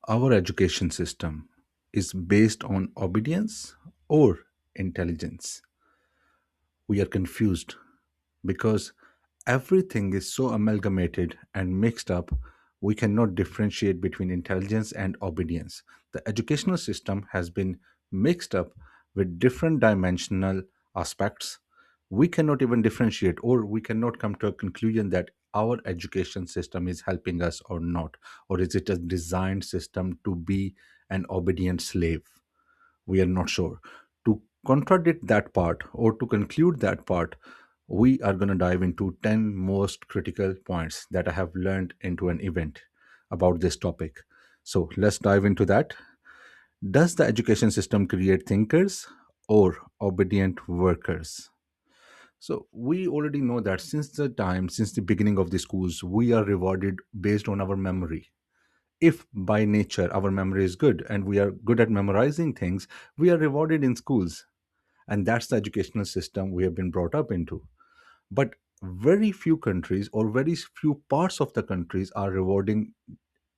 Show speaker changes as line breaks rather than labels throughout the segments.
Our education system is based on obedience or intelligence. We are confused because everything is so amalgamated and mixed up, we cannot differentiate between intelligence and obedience. The educational system has been mixed up with different dimensional aspects. We cannot even differentiate, or we cannot come to a conclusion that our education system is helping us or not, or is it a designed system to be an obedient slave? We are not sure. To contradict that part or to conclude that part, we are going to dive into 10 most critical points that I have learned into an event about this topic. So let's dive into that. Does the education system create thinkers or obedient workers? So we already know that since the beginning of the schools, we are rewarded based on our memory. If by nature our memory is good and we are good at memorizing things, we are rewarded in schools. And that's the educational system we have been brought up into. But very few countries or very few parts of the countries are rewarding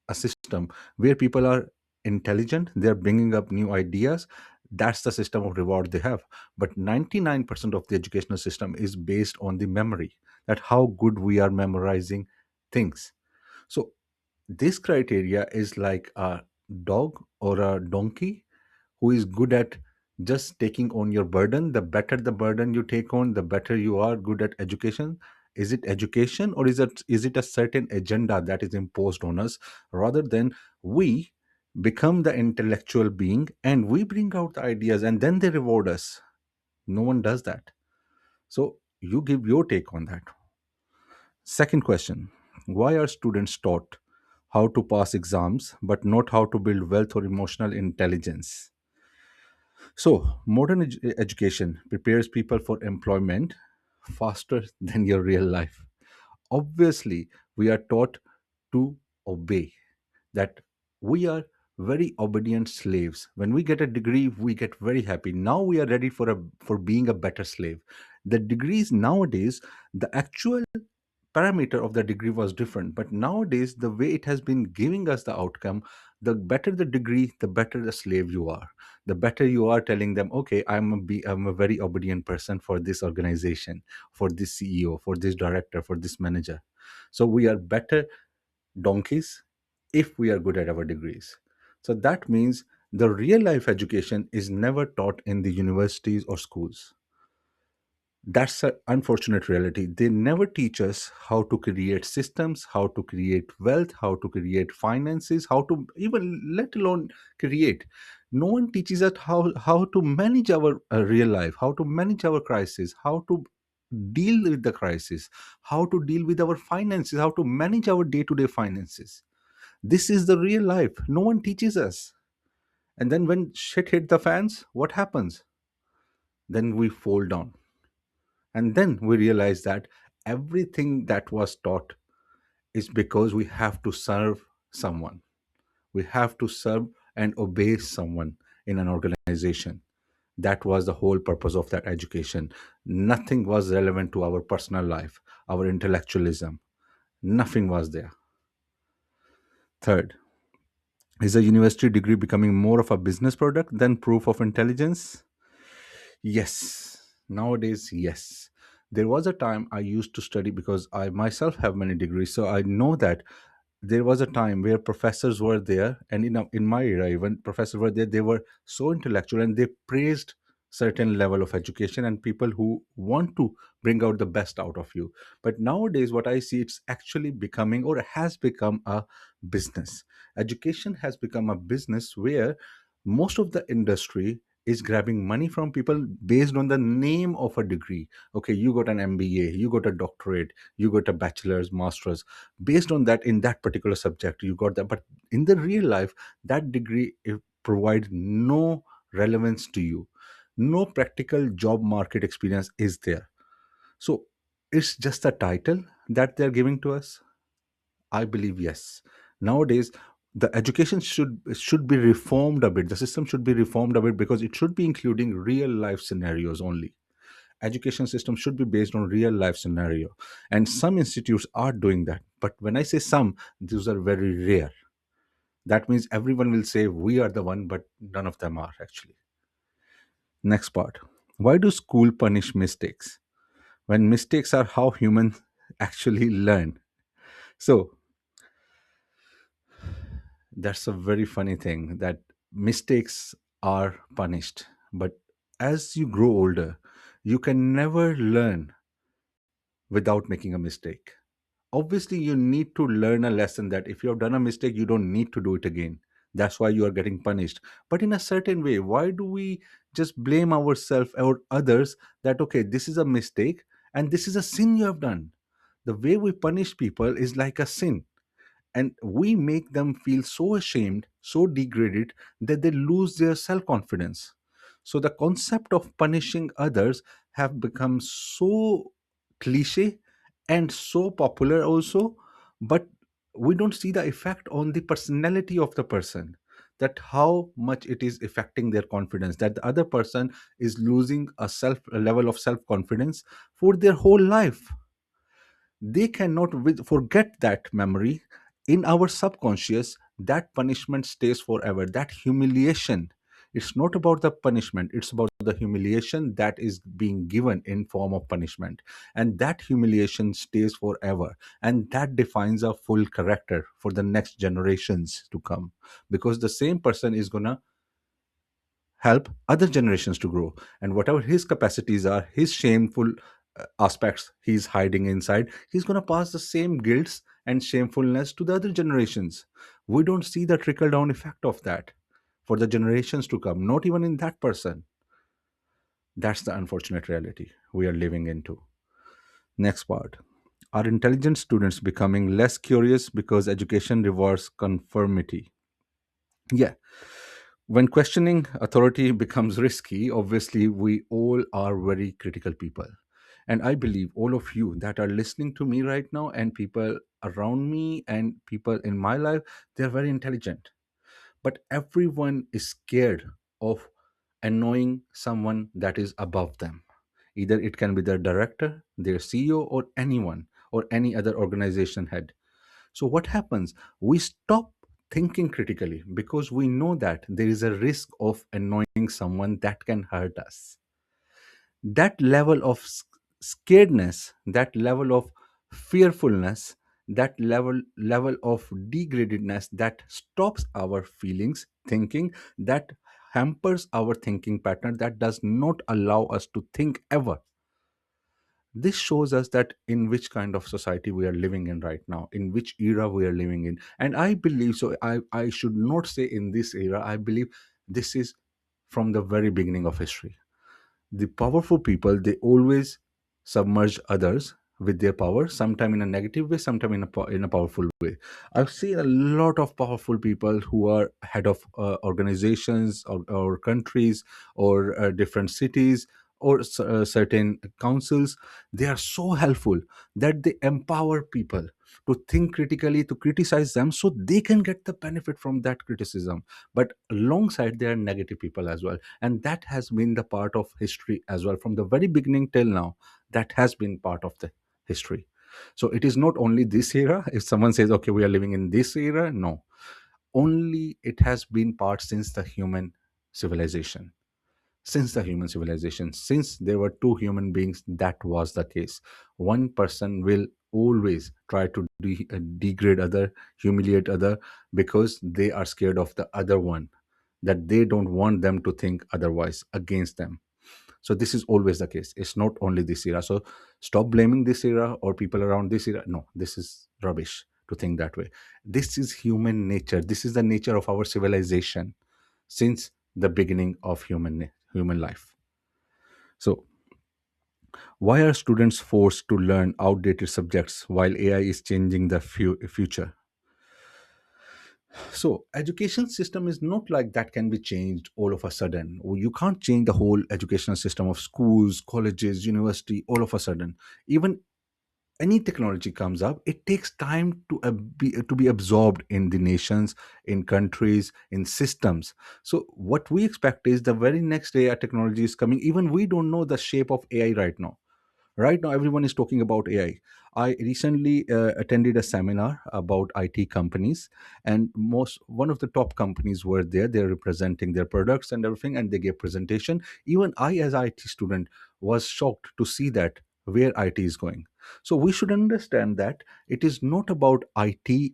a system where people are intelligent, they're bringing up new ideas. That's the system of reward they have. But 99% of the educational system is based on the memory, that how good we are memorizing things. So this criteria is like a dog or a donkey who is good at just taking on your burden. The better the burden you take on, the better you are good at education. Is it education, or is it a certain agenda that is imposed on us, rather than we become the intellectual being and we bring out the ideas and then they reward us? No one does that. So you give your take on that. Second question: why are students taught how to pass exams but not how to build wealth or emotional intelligence? So, modern education prepares people for employment faster than your real life. Obviously, we are taught to obey, that we are very obedient slaves. When we get a degree, we get very happy. Now we are ready for being a better slave. The degrees nowadays, the actual parameter of the degree was different, but nowadays the way it has been giving us the outcome, the better the degree, the better the slave you are. The better you are telling them, okay, I'm a very obedient person for this organization, for this CEO, for this director, for this manager. So we are better donkeys if we are good at our degrees. So that means the real life education is never taught in the universities or schools. That's an unfortunate reality. They never teach us how to create systems, how to create wealth, how to create finances, how to even let alone create. No one teaches us how to manage our real life, how to manage our crisis, how to deal with the crisis, how to deal with our finances, how to manage our day-to-day finances. This is the real life. No one teaches us. And then when shit hit the fans, what happens? Then we fall down. And then we realize that everything that was taught is because we have to serve someone. We have to serve and obey someone in an organization. That was the whole purpose of that education. Nothing was relevant to our personal life, our intellectualism. Nothing was there. Third, is a university degree becoming more of a business product than proof of intelligence? Yes. Nowadays, yes. There was a time I used to study because I myself have many degrees. So I know that there was a time where professors were there, and in my era, even professors were there, they were so intellectual and they praised certain level of education and people who want to bring out the best out of you. But nowadays, what I see, it's actually becoming or has become a business. Education has become a business where most of the industry is grabbing money from people based on the name of a degree. Okay, you got an MBA, you got a doctorate, you got a bachelor's, master's. Based on that, in that particular subject, you got that. But in the real life, that degree provides no relevance to you. No practical job market experience is there. So it's just a title that they're giving to us. I believe yes. Nowadays, the education should be reformed a bit. The system should be reformed a bit because it should be including real life scenarios only. Education system should be based on real life scenario, and some institutes are doing that. But when I say some, these are very rare. That means everyone will say we are the one, but none of them are actually. Next part. Why do school punish mistakes when mistakes are how humans actually learn? So that's a very funny thing that mistakes are punished, but as you grow older, you can never learn without making a mistake. Obviously, you need to learn a lesson that if you have done a mistake, you don't need to do it again. That's why you are getting punished. But in a certain way, why do we just blame ourselves or others that, okay, this is a mistake and this is a sin you have done? The way we punish people is like a sin, and we make them feel so ashamed, so degraded that they lose their self confidence. So the concept of punishing others have become so cliche and so popular also, but we don't see the effect on the personality of the person, that how much it is affecting their confidence, that the other person is losing a level of self confidence for their whole life. They cannot forget that memory. In our subconscious, that punishment stays forever, that humiliation. It's not about the punishment, it's about the humiliation that is being given in form of punishment, and that humiliation stays forever, and that defines a full character for the next generations to come, because the same person is going to help other generations to grow, and whatever his capacities are, his shameful aspects he's hiding inside, he's going to pass the same guilts and shamefulness to the other generations. We don't see the trickle down effect of that for the generations to come, not even in that person. That's the unfortunate reality we are living into. Next part. Are intelligent students becoming less curious because education rewards conformity? Yeah. When questioning authority becomes risky, obviously, we all are very critical people. And I believe all of you that are listening to me right now, and people around me, and people in my life, they're very intelligent. But everyone is scared of annoying someone that is above them. Either it can be their director, their CEO, or anyone, or any other organization head. So, what happens? We stop thinking critically because we know that there is a risk of annoying someone that can hurt us. That level of scaredness, that level of fearfulness, that level of degradedness that stops our feelings, thinking, that hampers our thinking pattern, that does not allow us to think ever. This shows us that in which kind of society we are living in right now, in which era we are living in. And I believe, so I should not say in this era, I believe this is from the very beginning of history. The powerful people, they always submerge others with their power, sometime in a negative way, sometime in in a powerful way. I've seen a lot of powerful people who are head of organizations, or countries, or different cities, or certain councils. They are so helpful that they empower people to think critically, to criticize them so they can get the benefit from that criticism. But alongside, there are negative people as well, and that has been the part of history as well from the very beginning till now. That has been part of the history. So it is not only this era. If someone says, okay, we are living in this era, no, only it has been part since the human civilization. Since the human civilization, since there were two human beings, that was the case. One person will always try to degrade other, humiliate other, because they are scared of the other one, that they don't want them to think otherwise against them. So this is always the case. It's not only this era. So stop blaming this era or people around this era. No, this is rubbish to think that way. This is human nature. This is the nature of our civilization since the beginning of human life. So why are students forced to learn outdated subjects while AI is changing the future? So education system is not like that can be changed all of a sudden. You can't change the whole educational system of schools, colleges, university all of a sudden. Even any technology comes up, it takes time to be absorbed in the nations, in countries, in systems. So what we expect is the very next day a technology is coming. Even we don't know the shape of AI right now. Right now everyone is talking about AI. I recently attended a seminar about IT companies, and most one of the top companies were there. They're representing their products and everything, and they gave presentation. Even I, as an IT student, was shocked to see that where IT is going. So we should understand that it is not about IT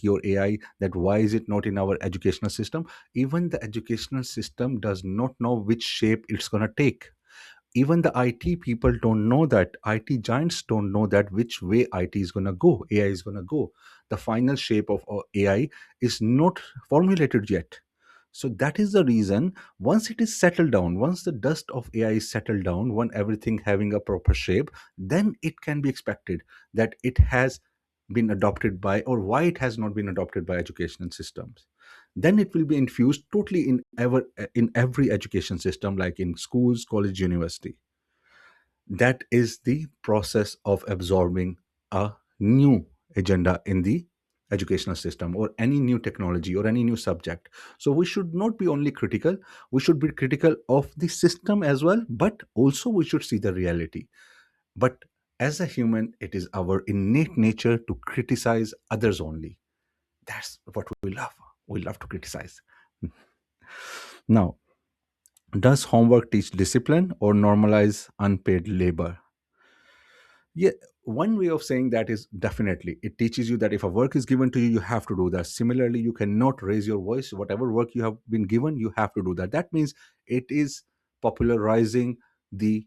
or AI, that why is it not in our educational system. Even the educational system does not know which shape it's going to take. Even the IT people don't know that. IT giants don't know that which way IT is going to go, AI is going to go. The final shape of AI is not formulated yet. So that is the reason, once it is settled down, once the dust of AI is settled down, when everything having a proper shape, then it can be expected that it has been adopted by, or why it has not been adopted by educational systems. Then it will be infused totally in every education system, like in schools, college, university. That is the process of absorbing a new agenda in the educational system, or any new technology or any new subject. So we should not be only critical, we should be critical of the system as well, but also we should see the reality. But as a human, it is our innate nature to criticize others only. That's what we love. We love to criticize. Now, does homework teach discipline or normalize unpaid labor? Yeah, one way of saying that is definitely it teaches you that if a work is given to you, you have to do that. Similarly, you cannot raise your voice. Whatever work you have been given, you have to do that. That means it is popularizing the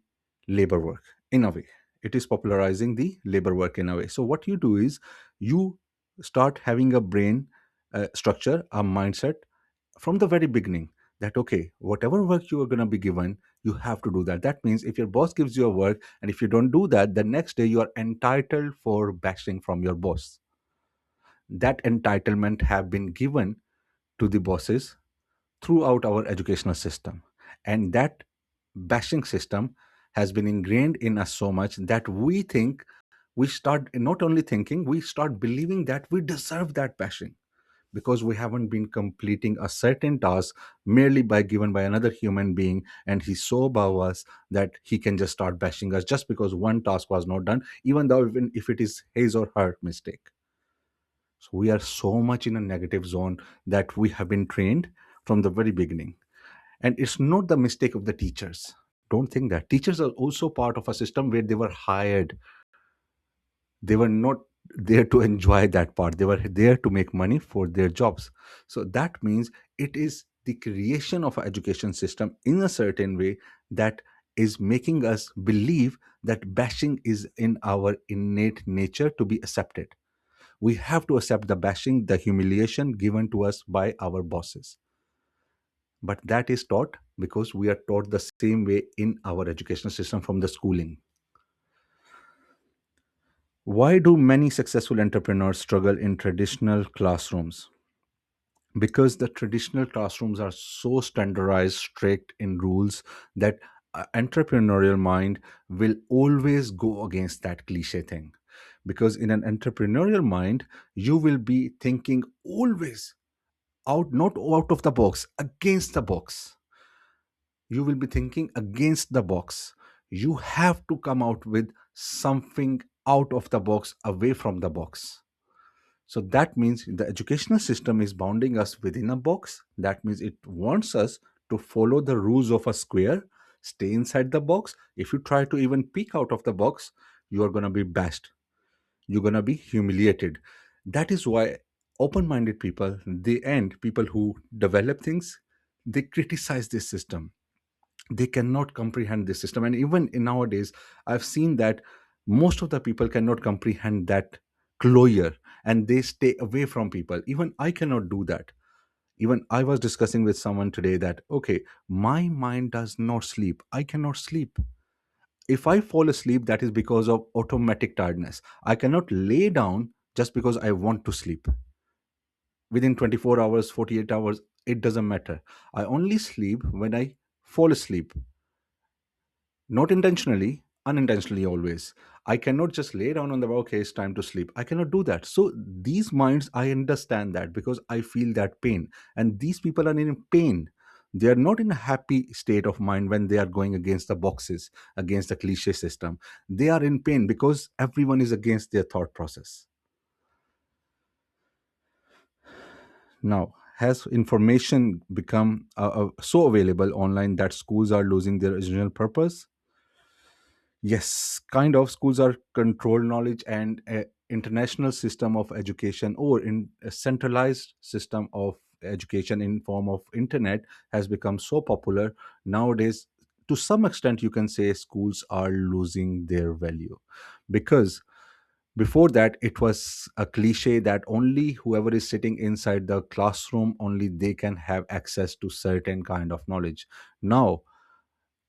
labor work in a way. It is popularizing the labor work in a way. So, what you do is you start having a brain structure, a mindset from the very beginning, that okay, whatever work you are going to be given, you have to do that. That means if your boss gives you a work and if you don't do that, the next day you are entitled for bashing from your boss. That entitlement have been given to the bosses throughout our educational system, and that bashing system has been ingrained in us so much that we think, we start not only thinking, we start believing that we deserve that bashing, because we haven't been completing a certain task merely by given by another human being, and he's so above us that he can just start bashing us just because one task was not done, even though even if it is his or her mistake. So we are so much in a negative zone that we have been trained from the very beginning. And it's not the mistake of the teachers. Don't think that teachers are also part of a system where they were hired. They were not there to enjoy that part, they were there to make money for their jobs. So that means it is the creation of an education system in a certain way that is making us believe that bashing is in our innate nature to be accepted. We have to accept the bashing, the humiliation given to us by our bosses. But that is taught because we are taught the same way in our educational system from the schooling. Why do many successful entrepreneurs struggle in traditional classrooms? Because the traditional classrooms are so standardized, strict in rules, that entrepreneurial mind will always go against that cliche thing. Because in an entrepreneurial mind, you will be thinking always out, not out of the box, against the box. You will be thinking against the box. You have to come out with something out of the box, away from the box. So that means the educational system is bounding us within a box. That means it wants us to follow the rules of a square, stay inside the box. If you try to even peek out of the box, you are going to be bashed. You're going to be humiliated. That is why open minded people, the end, people who develop things, they criticize this system. They cannot comprehend this system. And even in nowadays, I've seen that most of the people cannot comprehend that closure, and they stay away from people. Even I cannot do that. Even I was discussing with someone today that okay, my mind does not sleep, I cannot sleep. If I fall asleep, that is because of automatic tiredness. I cannot lay down just because I want to sleep. Within 24 hours, 48 hours, it doesn't matter. I only sleep when I fall asleep. Not intentionally, unintentionally always. I cannot just lay down on the okay, it's time to sleep. I cannot do that. So these minds, I understand that because I feel that pain. And these people are in pain. They are not in a happy state of mind when they are going against the boxes, against the cliche system. They are in pain because everyone is against their thought process. Now, has information become so available online that schools are losing their original purpose? Yes, kind of. Schools are controlled knowledge and a international system of education, or in a centralized system of education in form of internet has become so popular nowadays. To some extent, you can say schools are losing their value, because before that it was a cliche that only whoever is sitting inside the classroom, only they can have access to certain kind of knowledge. Now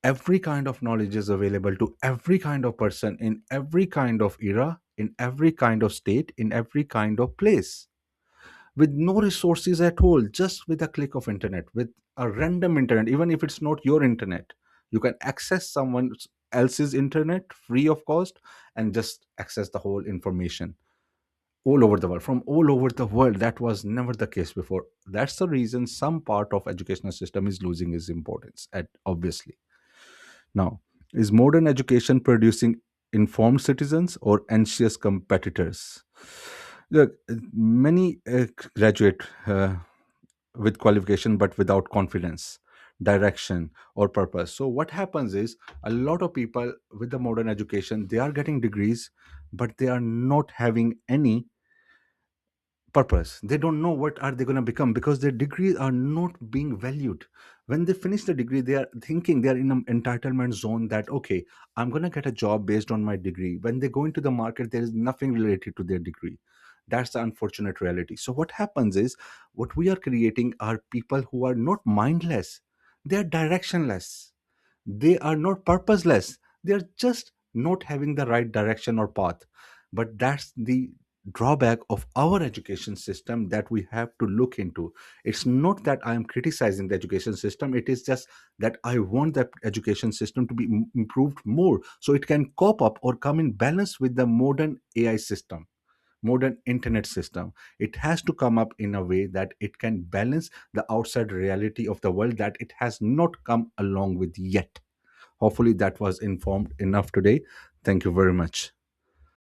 every kind of knowledge is available to every kind of person in every kind of era, in every kind of state, in every kind of place, with no resources at all, just with a click of internet, with a random internet. Even if it's not your internet, you can access someone else's internet free of cost and just access the whole information all over the world, from all over the world. That was never the case before. That's the reason some part of educational system is losing its importance at obviously. Now, is modern education producing informed citizens or anxious competitors? Look, many graduate with qualification but without confidence, direction, or purpose. So, what happens is a lot of people with the modern education, they are getting degrees, but they are not having any purpose. They don't know what are they going to become, because their degrees are not being valued. When they finish the degree, they are thinking they are in an entitlement zone that, okay, I'm going to get a job based on my degree. When they go into the market, there is nothing related to their degree. That's the unfortunate reality. So what happens is, what we are creating are people who are not mindless, they are directionless, they are not purposeless, they are just not having the right direction or path. But that's the drawback of our education system that we have to look into. It's not that I am criticizing the education system, it is just that I want the education system to be improved more, so it can cope up or come in balance with the modern AI system, modern internet system. It has to come up in a way that it can balance the outside reality of the world that it has not come along with yet. Hopefully that was informed enough today. Thank you very much.